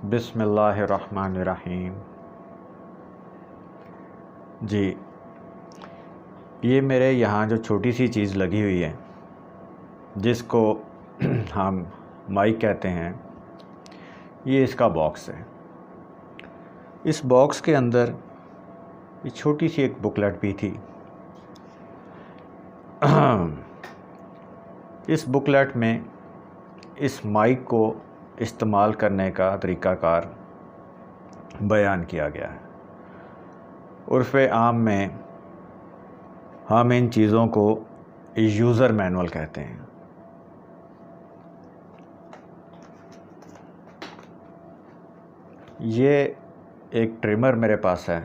بسم اللہ الرحمن الرحیم۔ جی، یہ میرے یہاں جو چھوٹی سی چیز لگی ہوئی ہے جس کو ہم مائک کہتے ہیں، یہ اس کا باکس ہے۔ اس باکس کے اندر یہ چھوٹی سی ایک بکلیٹ بھی تھی۔ اس بکلیٹ میں اس مائک کو استعمال کرنے کا طریقہ کار بیان کیا گیا ہے۔ عرف عام میں ہم ان چیزوں کو یوزر مینول کہتے ہیں۔ یہ ایک ٹریمر میرے پاس ہے،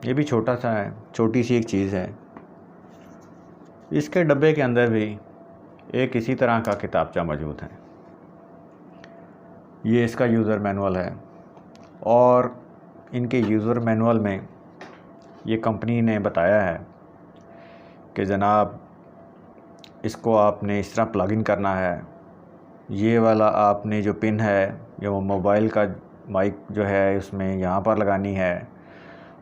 یہ بھی چھوٹا سا ہے، چھوٹی سی ایک چیز ہے۔ اس کے ڈبے کے اندر بھی ایک اسی طرح کا کتابچہ موجود ہے۔ یہ اس کا یوزر مینول ہے، اور ان کے یوزر مینول میں یہ کمپنی نے بتایا ہے کہ جناب اس کو آپ نے اس طرح پلگ ان کرنا ہے، یہ والا آپ نے جو پن ہے یا وہ موبائل کا مائک جو ہے اس میں یہاں پر لگانی ہے،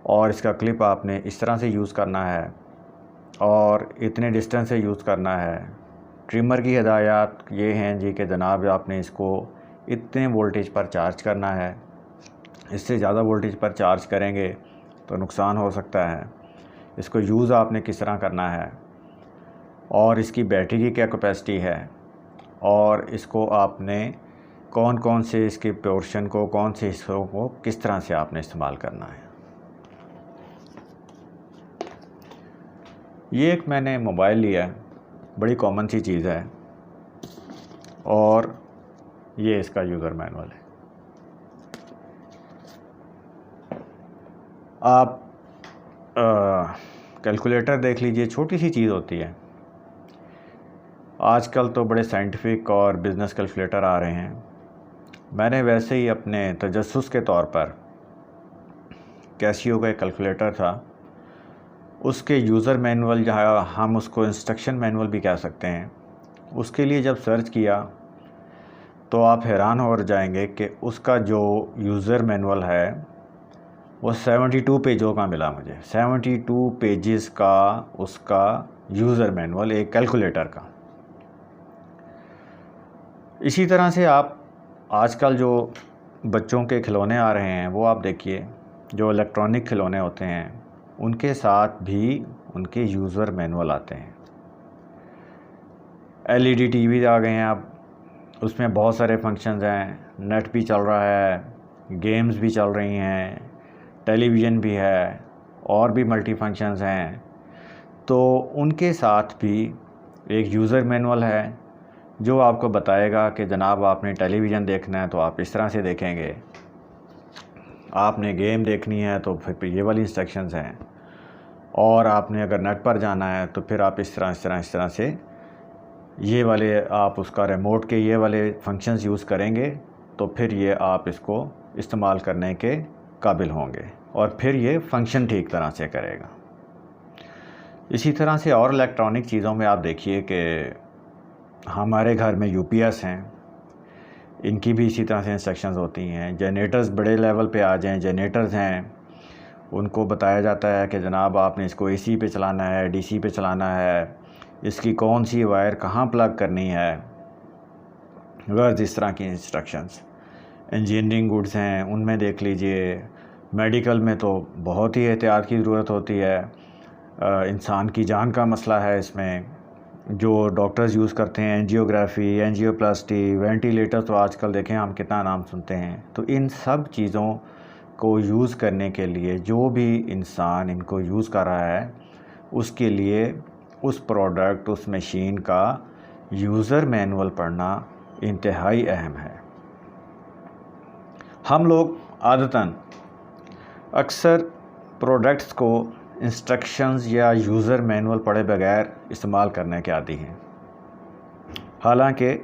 اور اس کا کلپ آپ نے اس طرح سے یوز کرنا ہے اور اتنے ڈسٹینس سے یوز کرنا ہے۔ ٹریمر کی ہدایات یہ ہیں جی کہ جناب آپ نے اس کو اتنے وولٹیج پر چارج کرنا ہے، اس سے زیادہ وولٹیج پر چارج کریں گے تو نقصان ہو سکتا ہے۔ اس کو یوز آپ نے کس طرح کرنا ہے، اور اس کی بیٹری کی کیا کیپیسٹی ہے، اور اس کو آپ نے کون کون سے اس کے پورشن کو، کون سے حصوں کو کس طرح سے آپ نے استعمال کرنا ہے۔ یہ ایک میں نے موبائل لیا ہے، بڑی کامن سی چیز ہے، اور یہ اس کا یوزر مینول ہے۔ آپ کیلکولیٹر دیکھ لیجئے، چھوٹی سی چیز ہوتی ہے۔ آج کل تو بڑے سائنٹیفک اور بزنس کیلکولیٹر آ رہے ہیں۔ میں نے ویسے ہی اپنے تجسس کے طور پر کیسیو کا ایک کیلکولیٹر تھا، اس کے یوزر مینول، جہاں ہم اس کو انسٹرکشن مینول بھی کہہ سکتے ہیں، اس کے لیے جب سرچ کیا تو آپ حیران ہو جائیں گے کہ اس کا جو یوزر مینول ہے وہ 72 پیجوں کا ملا مجھے۔ 72 پیجز کا اس کا یوزر مینول ایک کیلکولیٹر کا۔ اسی طرح سے آپ آج کل جو بچوں کے کھلونے آ رہے ہیں وہ آپ دیکھیے، جو الیکٹرانک کھلونے ہوتے ہیں ان کے ساتھ بھی ان کے یوزر مینول آتے ہیں۔ LED ٹی وی آ گئے ہیں، اب اس میں بہت سارے فنکشنز ہیں، نیٹ بھی چل رہا ہے، گیمز بھی چل رہی ہیں، ٹیلی ویژن بھی ہے، اور بھی ملٹی فنکشنز ہیں۔ تو ان کے ساتھ بھی ایک یوزر مینول ہے جو آپ کو بتائے گا کہ جناب آپ نے ٹیلی ویژن دیکھنا ہے تو آپ اس طرح سے دیکھیں گے، آپ نے گیم دیکھنی ہے تو پھر یہ والی انسٹرکشنز ہیں، اور آپ نے اگر نیٹ پر جانا ہے تو پھر آپ اس طرح سے یہ والے آپ اس کا ریموٹ کے یہ والے فنکشنز یوز کریں گے تو پھر یہ آپ اس کو استعمال کرنے کے قابل ہوں گے، اور پھر یہ فنکشن ٹھیک طرح سے کرے گا۔ اسی طرح سے اور الیکٹرانک چیزوں میں آپ دیکھیے کہ ہمارے گھر میں UPS ہیں، ان کی بھی اسی طرح سے انسٹرکشنز ہوتی ہیں۔ جنریٹرز بڑے لیول پہ آ جائیں، جنریٹرز ہیں، ان کو بتایا جاتا ہے کہ جناب آپ نے اس کو AC پہ چلانا ہے، DC پہ چلانا ہے، اس کی کون سی وائر کہاں پلگ کرنی ہے، غرض اس طرح کی انسٹرکشنز۔ انجینئرنگ گڈز ہیں، ان میں دیکھ لیجئے، میڈیکل میں تو بہت ہی احتیاط کی ضرورت ہوتی ہے، انسان کی جان کا مسئلہ ہے اس میں، جو ڈاکٹرز یوز کرتے ہیں، اینجیوگرافی، اینجیوپلاسٹی، وینٹیلیٹر، تو آج کل دیکھیں ہم کتنا نام سنتے ہیں۔ تو ان سب چیزوں کو یوز کرنے کے لیے جو بھی انسان ان کو یوز کر رہا ہے، اس کے لیے اس پروڈکٹ، اس مشین کا یوزر مینول پڑھنا انتہائی اہم ہے۔ ہم لوگ عادتاً اکثر پروڈکٹس کو انسٹرکشنز یا یوزر مینول پڑھے بغیر استعمال کرنے کے عادی ہیں، حالانکہ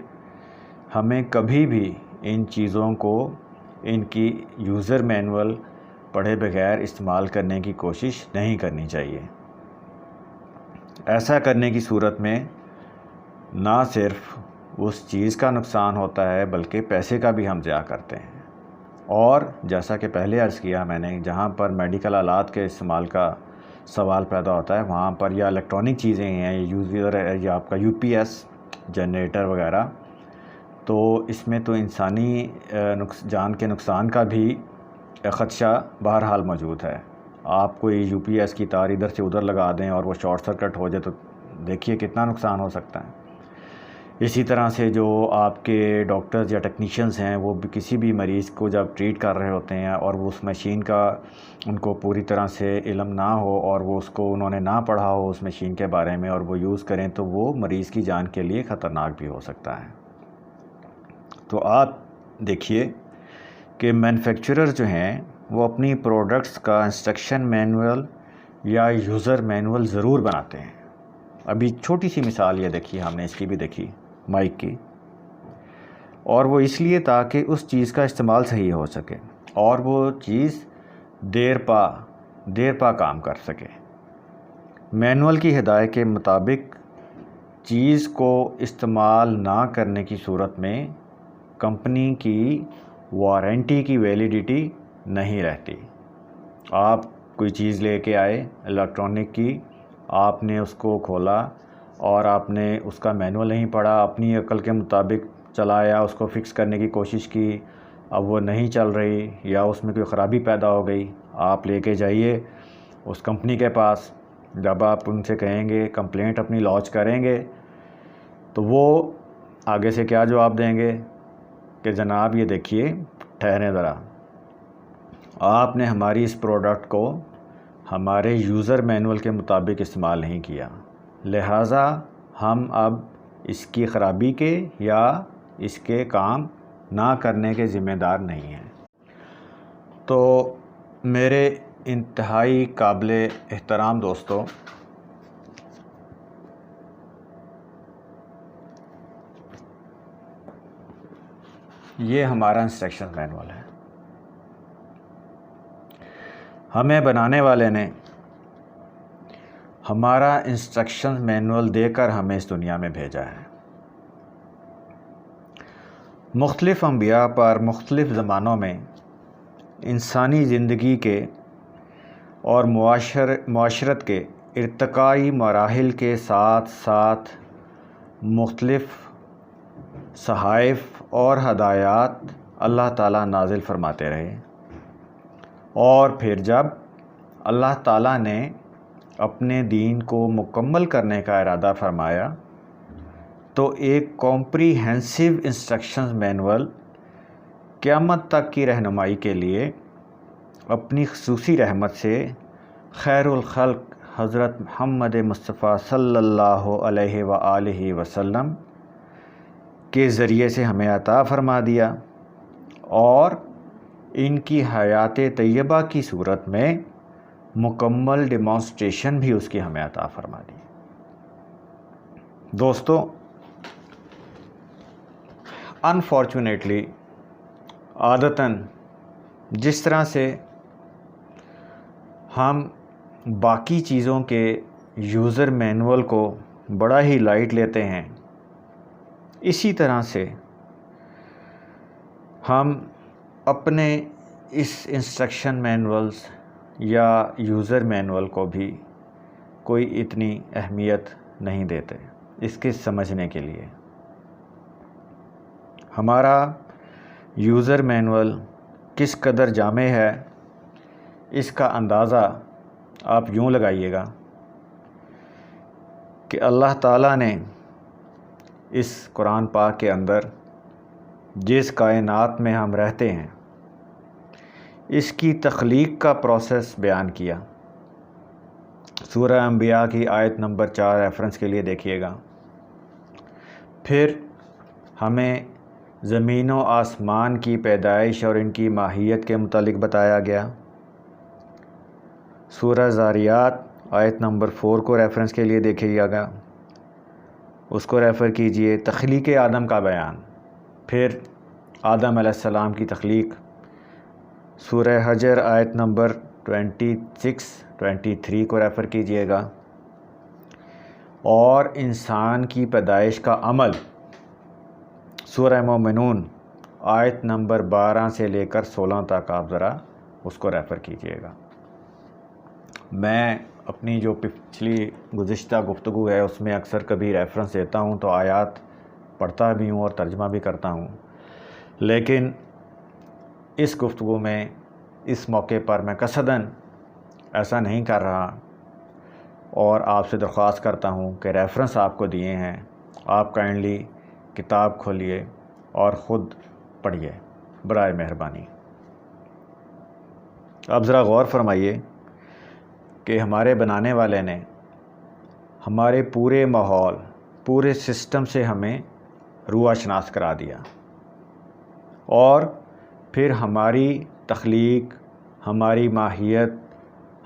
ہمیں کبھی بھی ان چیزوں کو، ان کی یوزر مینول پڑھے بغیر استعمال کرنے کی کوشش نہیں کرنی چاہیے۔ ایسا کرنے کی صورت میں نہ صرف اس چیز کا نقصان ہوتا ہے بلکہ پیسے کا بھی ہم ضیاع کرتے ہیں، اور جیسا کہ پہلے عرض کیا میں نے، جہاں پر میڈیکل آلات کے استعمال کا سوال پیدا ہوتا ہے وہاں پر یا الیکٹرانک چیزیں ہیں یا آپ کا یو پی ایس جنریٹر وغیرہ، تو اس میں تو انسانی جان کے نقصان کا بھی خدشہ بہرحال موجود ہے۔ آپ کوئی یو پی ایس کی تار ادھر سے ادھر لگا دیں اور وہ شارٹ سرکٹ ہو جائے تو دیکھیے کتنا نقصان ہو سکتا ہے۔ اسی طرح سے جو آپ کے ڈاکٹرز یا ٹیکنیشینز ہیں وہ بھی کسی بھی مریض کو جب ٹریٹ کر رہے ہوتے ہیں اور وہ اس مشین کا ان کو پوری طرح سے علم نہ ہو اور وہ اس کو انہوں نے نہ پڑھا ہو اس مشین کے بارے میں اور وہ یوز کریں تو وہ مریض کی جان کے لیے خطرناک بھی ہو سکتا ہے۔ تو آپ دیکھیے کہ مینوفیکچرر جو ہیں وہ اپنی پروڈکٹس کا انسٹرکشن مینول یا یوزر مینول ضرور بناتے ہیں۔ ابھی چھوٹی سی مثال یہ دیکھی، ہم نے اس کی بھی دیکھی مائک کی، اور وہ اس لیے تاکہ اس چیز کا استعمال صحیح ہو سکے اور وہ چیز دیر پا کام کر سکے۔ مینول کی ہدایت کے مطابق چیز کو استعمال نہ کرنے کی صورت میں کمپنی کی وارنٹی کی ویلیڈیٹی نہیں رہتی۔ آپ کوئی چیز لے کے آئے الیکٹرانک کی، آپ نے اس کو کھولا اور آپ نے اس کا مینول نہیں پڑھا، اپنی عقل کے مطابق چلایا، اس کو فکس کرنے کی کوشش کی، اب وہ نہیں چل رہی یا اس میں کوئی خرابی پیدا ہو گئی، آپ لے کے جائیے اس کمپنی کے پاس۔ جب آپ ان سے کہیں گے، کمپلینٹ اپنی لانچ کریں گے، تو وہ آگے سے کیا جواب دیں گے کہ جناب یہ دیکھیے، ٹھہریں ذرا، آپ نے ہماری اس پروڈکٹ کو ہمارے یوزر مینول کے مطابق استعمال نہیں کیا، لہٰذا ہم اب اس کی خرابی کے یا اس کے کام نہ کرنے کے ذمہ دار نہیں ہیں۔ تو میرے انتہائی قابل احترام دوستو، یہ ہمارا انسٹرکشن مینول ہے۔ ہمیں بنانے والے نے ہمارا انسٹرکشن مینول دے کر ہمیں اس دنیا میں بھیجا ہے۔ مختلف انبیاء پر مختلف زمانوں میں انسانی زندگی کے اور معاشرت کے ارتقائی مراحل کے ساتھ ساتھ مختلف صحائف اور ہدایات اللہ تعالیٰ نازل فرماتے رہے، اور پھر جب اللہ تعالیٰ نے اپنے دین کو مکمل کرنے کا ارادہ فرمایا تو ایک کمپریہنسو انسٹرکشن مینول قیامت تک کی رہنمائی کے لیے اپنی خصوصی رحمت سے خیر الخلق حضرت محمد مصطفیٰ صلی اللہ علیہ وآلہ وسلم کے ذریعے سے ہمیں عطا فرما دیا، اور ان کی حیات طیبہ کی صورت میں مکمل ڈیمانسٹریشن بھی اس کی ہمیں عطا فرما دی۔ دوستو، انفارچونیٹلی عادتاً جس طرح سے ہم باقی چیزوں کے یوزر مینول کو بڑا ہی لائٹ لیتے ہیں، اسی طرح سے ہم اپنے اس انسٹرکشن مینولز یا یوزر مینول کو بھی کوئی اتنی اہمیت نہیں دیتے اس کے سمجھنے کے لیے۔ ہمارا یوزر مینول کس قدر جامع ہے اس کا اندازہ آپ یوں لگائیے گا کہ اللہ تعالیٰ نے اس قرآن پاک کے اندر جس کائنات میں ہم رہتے ہیں اس کی تخلیق کا پروسیس بیان کیا۔ سورہ انبیاء کی آیت نمبر 4 ریفرنس کے لیے دیکھیے گا۔ پھر ہمیں زمین و آسمان کی پیدائش اور ان کی ماہیت کے متعلق بتایا گیا۔ سورہ ذاریات آیت نمبر 4 کو ریفرنس کے لیے دیکھیے گا، اس کو ریفر کیجئے۔ تخلیق آدم کا بیان، پھر آدم علیہ السلام کی تخلیق، سورہ حجر آیت نمبر 26-23 کو ریفر کیجئے گا، اور انسان کی پیدائش کا عمل سورہ مومنون آیت نمبر 12 سے لے کر 16 تک آپ ذرا اس کو ریفر کیجئے گا۔ میں اپنی جو پچھلی گزشتہ گفتگو ہے اس میں اکثر کبھی ریفرنس دیتا ہوں تو آیات پڑھتا بھی ہوں اور ترجمہ بھی کرتا ہوں، لیکن اس گفتگو میں اس موقع پر میں قصداً ایسا نہیں کر رہا، اور آپ سے درخواست کرتا ہوں کہ ریفرنس آپ کو دیے ہیں، آپ کائنڈلی کتاب کھولیے اور خود پڑھیے برائے مہربانی۔ اب ذرا غور فرمائیے کہ ہمارے بنانے والے نے ہمارے پورے ماحول، پورے سسٹم سے ہمیں روح شناس کرا دیا، اور پھر ہماری تخلیق، ہماری ماہیت،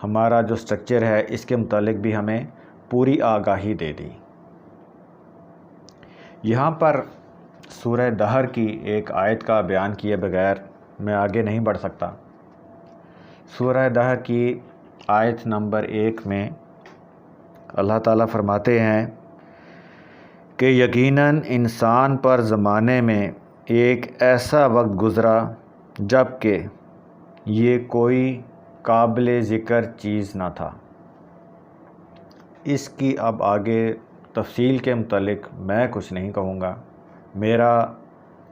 ہمارا جو سٹرکچر ہے اس کے متعلق بھی ہمیں پوری آگاہی دے دی۔ یہاں پر سورہ دہر کی ایک آیت کا بیان کیے بغیر میں آگے نہیں بڑھ سکتا۔ سورہ دہر کی آیت نمبر 1 میں اللہ تعالیٰ فرماتے ہیں کہ یقیناً انسان پر زمانے میں ایک ایسا وقت گزرا جب کہ یہ کوئی قابل ذکر چیز نہ تھا۔ اس کی اب آگے تفصیل کے متعلق میں کچھ نہیں کہوں گا۔ میرا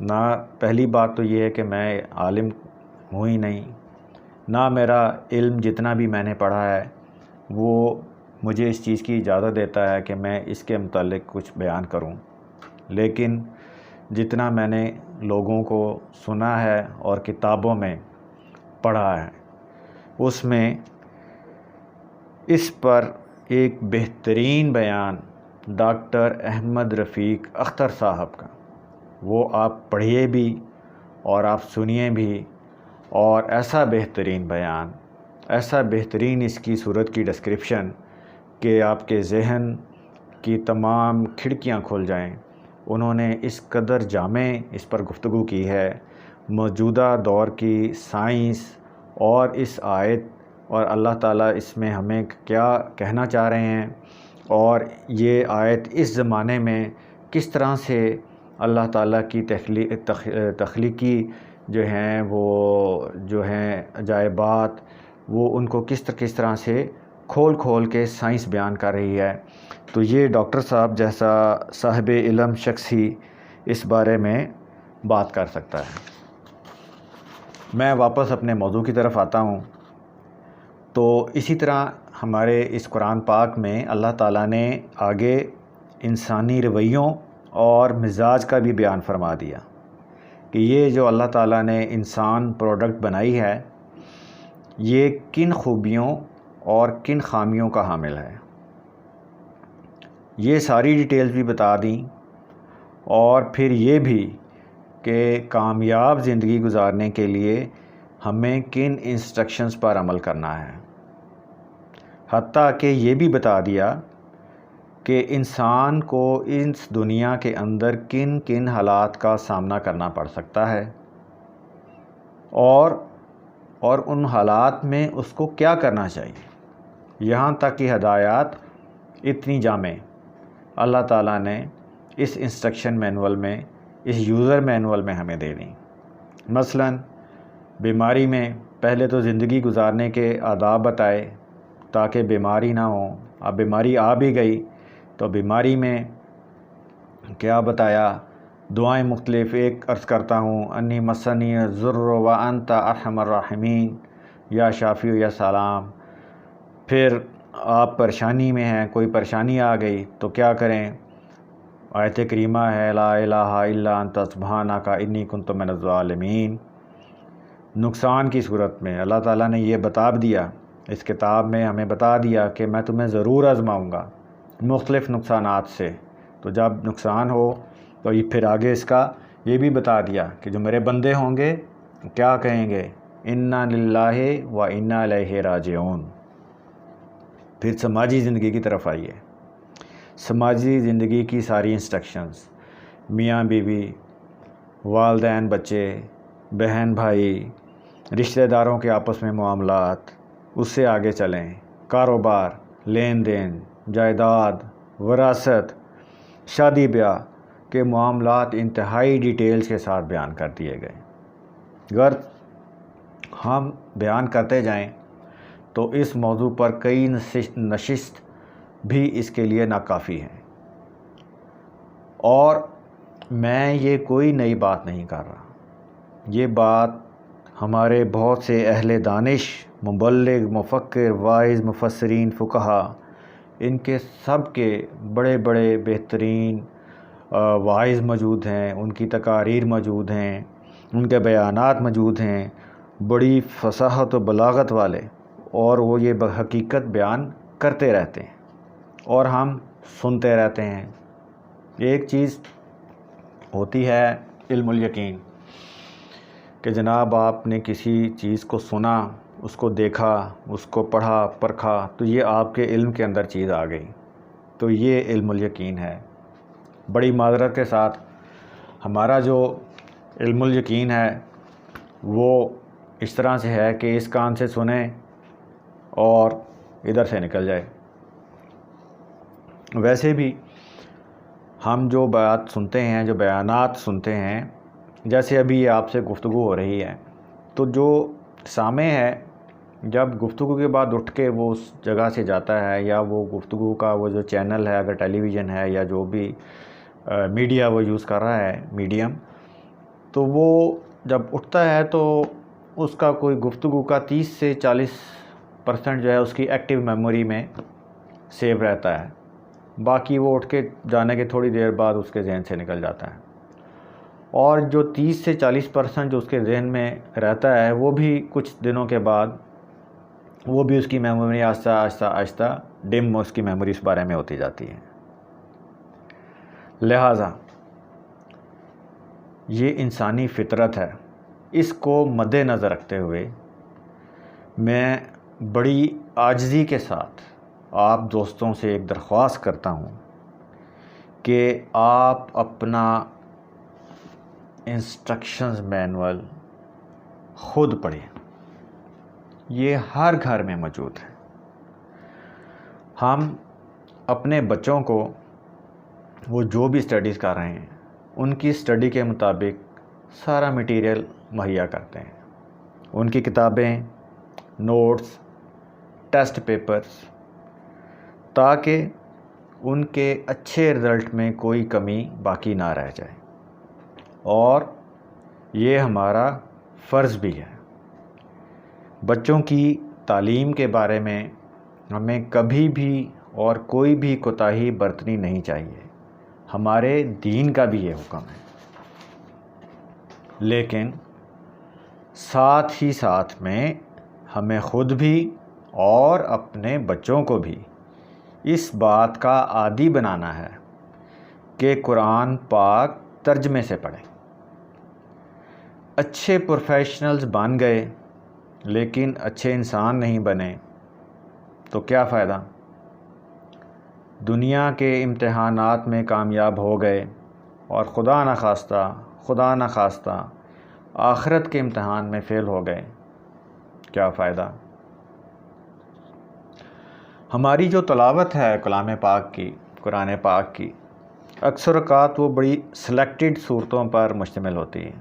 نہ پہلی بات تو یہ ہے کہ میں عالم ہوں ہی نہیں، نہ میرا علم جتنا بھی میں نے پڑھا ہے وہ مجھے اس چیز کی اجازت دیتا ہے کہ میں اس کے متعلق کچھ بیان کروں، لیکن جتنا میں نے لوگوں کو سنا ہے اور کتابوں میں پڑھا ہے اس میں اس پر ایک بہترین بیان ڈاکٹر احمد رفیق اختر صاحب کا، وہ آپ پڑھیے بھی اور آپ سنیے بھی، اور ایسا بہترین بیان، ایسا بہترین اس کی صورت کی ڈسکرپشن کہ آپ کے ذہن کی تمام کھڑکیاں کھل جائیں۔ انہوں نے اس قدر جامع اس پر گفتگو کی ہے، موجودہ دور کی سائنس اور اس آیت اور اللہ تعالیٰ اس میں ہمیں کیا کہنا چاہ رہے ہیں، اور یہ آیت اس زمانے میں کس طرح سے اللہ تعالیٰ کی تخلیقی جو ہیں وہ جو ہیں عجائبات، وہ ان کو کس طرح سے کھول کے سائنس بیان کر رہی ہے۔ تو یہ ڈاکٹر صاحب جیسا صاحب علم شخص ہی اس بارے میں بات کر سکتا ہے۔ میں واپس اپنے موضوع کی طرف آتا ہوں۔ تو اسی طرح ہمارے اس قرآن پاک میں اللہ تعالیٰ نے آگے انسانی رویوں اور مزاج کا بھی بیان فرما دیا کہ یہ جو اللہ تعالیٰ نے انسان پروڈکٹ بنائی ہے یہ کن خوبیوں اور کن خامیوں کا حامل ہے، یہ ساری ڈیٹیلز بھی بتا دیں، اور پھر یہ بھی کہ کامیاب زندگی گزارنے کے لیے ہمیں کن انسٹرکشنز پر عمل کرنا ہے، حتیٰ کہ یہ بھی بتا دیا کہ انسان کو اس دنیا کے اندر کن کن حالات کا سامنا کرنا پڑ سکتا ہے، اور ان حالات میں اس کو کیا کرنا چاہیے۔ یہاں تک کہ ہدایات اتنی جامع اللہ تعالیٰ نے اس انسٹرکشن مینول میں، اس یوزر مینول میں ہمیں دے دیں۔ مثلا بیماری میں پہلے تو زندگی گزارنے کے آداب بتائے تاکہ بیماری نہ ہو۔ اب بیماری آ بھی گئی تو بیماری میں کیا بتایا، دعائیں مختلف، ایک عرض کرتا ہوں انی مسنی الضر وانت ارحم الراحمین، یا شافی یا سلام۔ پھر آپ پریشانی میں ہیں، کوئی پریشانی آ گئی تو کیا کریں، آیت کریمہ ہے لا الہ الا انت سبحانک انی کنت من الظالمین۔ نقصان کی صورت میں اللہ تعالیٰ نے یہ بتا دیا، اس کتاب میں ہمیں بتا دیا کہ میں تمہیں ضرور آزماؤں گا مختلف نقصانات سے، تو جب نقصان ہو تو یہ پھر آگے اس کا یہ بھی بتا دیا کہ جو میرے بندے ہوں گے کیا کہیں گے، انا للہ و انا الیہ راجعون۔ پھر سماجی زندگی کی طرف آئیے۔ سماجی زندگی کی ساری انسٹرکشنز، میاں بیوی، والدین بچے، بہن بھائی، رشتہ داروں کے آپس میں معاملات، اس سے آگے چلیں، کاروبار، لین دین، جائیداد، وراثت، شادی بیاہ، کے معاملات انتہائی ڈیٹیلز کے ساتھ بیان کر دیے گئے. اگر ہم بیان کرتے جائیں تو اس موضوع پر کئی نشست بھی اس کے لیے ناکافی ہیں. اور میں یہ کوئی نئی بات نہیں کر رہا، یہ بات ہمارے بہت سے اہل دانش، مبلغ، مفکر، واعظ، مفسرین، فقہا، ان کے سب کے بڑے بڑے بہترین واعظ موجود ہیں، ان کی تقاریر موجود ہیں، ان کے بیانات موجود ہیں، بڑی فصاحت و بلاغت والے، اور وہ یہ بحقیقت بیان کرتے رہتے ہیں اور ہم سنتے رہتے ہیں. ایک چیز ہوتی ہے علم الیقین، کہ جناب آپ نے کسی چیز کو سنا، اس کو دیکھا، اس کو پڑھا پرکھا، تو یہ آپ کے علم کے اندر چیز آ گئی، تو یہ علم الیقین ہے. بڑی معذرت کے ساتھ ہمارا جو علم الیقین ہے وہ اس طرح سے ہے کہ اس کان سے سنیں اور ادھر سے نکل جائے. ویسے بھی ہم جو بات سنتے ہیں، جو بیانات سنتے ہیں، جیسے ابھی آپ سے گفتگو ہو رہی ہے، تو جو سامع ہے جب گفتگو کے بعد اٹھ کے وہ اس جگہ سے جاتا ہے، یا وہ گفتگو کا وہ جو چینل ہے، اگر ٹیلی ویژن ہے یا جو بھی میڈیا وہ یوز کر رہا ہے، میڈیم، تو وہ جب اٹھتا ہے تو اس کا کوئی گفتگو کا 30 سے 40% جو ہے اس کی ایکٹیو میموری میں سیو رہتا ہے. باقی وہ اٹھ کے جانے کے تھوڑی دیر بعد اس کے ذہن سے نکل جاتا ہے. اور جو 30 سے 40% جو اس کے ذہن میں رہتا ہے وہ بھی کچھ دنوں کے بعد وہ بھی اس کی میموری آہستہ آہستہ آہستہ ڈم اس کی میموری اس بارے میں ہوتی جاتی ہے. لہٰذا یہ انسانی فطرت ہے. اس کو مد نظر رکھتے ہوئے میں بڑی عاجزی کے ساتھ آپ دوستوں سے ایک درخواست کرتا ہوں کہ آپ اپنا انسٹرکشنز مینول خود پڑھیں. یہ ہر گھر میں موجود ہے. ہم اپنے بچوں کو وہ جو بھی اسٹڈیز کر رہے ہیں ان کی اسٹڈی کے مطابق سارا مٹیریل مہیا کرتے ہیں. ان کی کتابیں، نوٹس، ٹیسٹ پیپرز، تاکہ ان کے اچھے رزلٹ میں کوئی کمی باقی نہ رہ جائے. اور یہ ہمارا فرض بھی ہے. بچوں کی تعلیم کے بارے میں ہمیں کبھی بھی اور کوئی بھی کوتاہی برتنی نہیں چاہیے. ہمارے دین کا بھی یہ حکم ہے. لیکن ساتھ ہی ساتھ میں ہمیں خود بھی اور اپنے بچوں کو بھی اس بات کا عادی بنانا ہے کہ قرآن پاک ترجمے سے پڑھیں. اچھے پروفیشنلز بن گئے لیکن اچھے انسان نہیں بنے تو کیا فائدہ؟ دنیا کے امتحانات میں کامیاب ہو گئے اور خدا نخواستہ آخرت کے امتحان میں فیل ہو گئے، کیا فائدہ؟ ہماری جو تلاوت ہے کلام پاک کی، قرآن پاک کی، اکثر اوقات وہ بڑی سلیکٹڈ صورتوں پر مشتمل ہوتی ہے،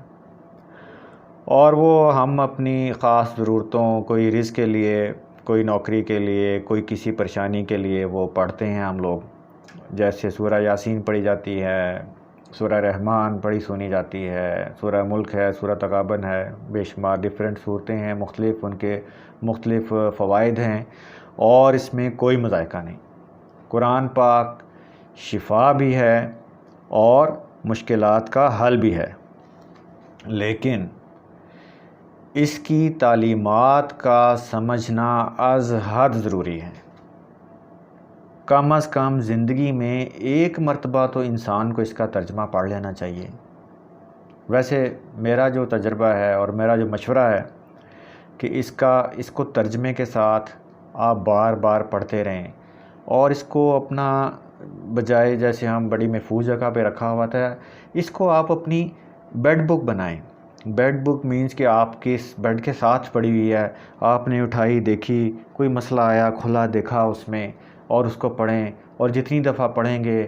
اور وہ ہم اپنی خاص ضرورتوں، کوئی رزق کے لیے، کوئی نوکری کے لیے، کوئی کسی پریشانی کے لیے وہ پڑھتے ہیں ہم لوگ. جیسے سورہ یاسین پڑھی جاتی ہے، سورہ رحمان پڑھی سنی جاتی ہے، سورہ ملک ہے، سورہ تغابن ہے، بے شمار ڈیفرنٹ صورتیں ہیں، مختلف ان کے مختلف فوائد ہیں، اور اس میں کوئی مذائقہ نہیں. قرآن پاک شفا بھی ہے اور مشکلات کا حل بھی ہے، لیکن اس کی تعلیمات کا سمجھنا از حد ضروری ہے. کم از کم زندگی میں ایک مرتبہ تو انسان کو اس کا ترجمہ پڑھ لینا چاہیے. ویسے میرا جو تجربہ ہے اور میرا جو مشورہ ہے کہ اس کو ترجمے کے ساتھ آپ بار بار پڑھتے رہیں، اور اس کو اپنا بجائے جیسے ہم بڑی محفوظ جگہ پہ رکھا ہوا تھا، اس کو آپ اپنی بیڈ بک بنائیں. بیڈ بک مینس کہ آپ کے بیڈ کے ساتھ پڑی ہوئی ہے، آپ نے اٹھائی، دیکھی، کوئی مسئلہ آیا، کھلا دیکھا اس میں، اور اس کو پڑھیں، اور جتنی دفعہ پڑھیں گے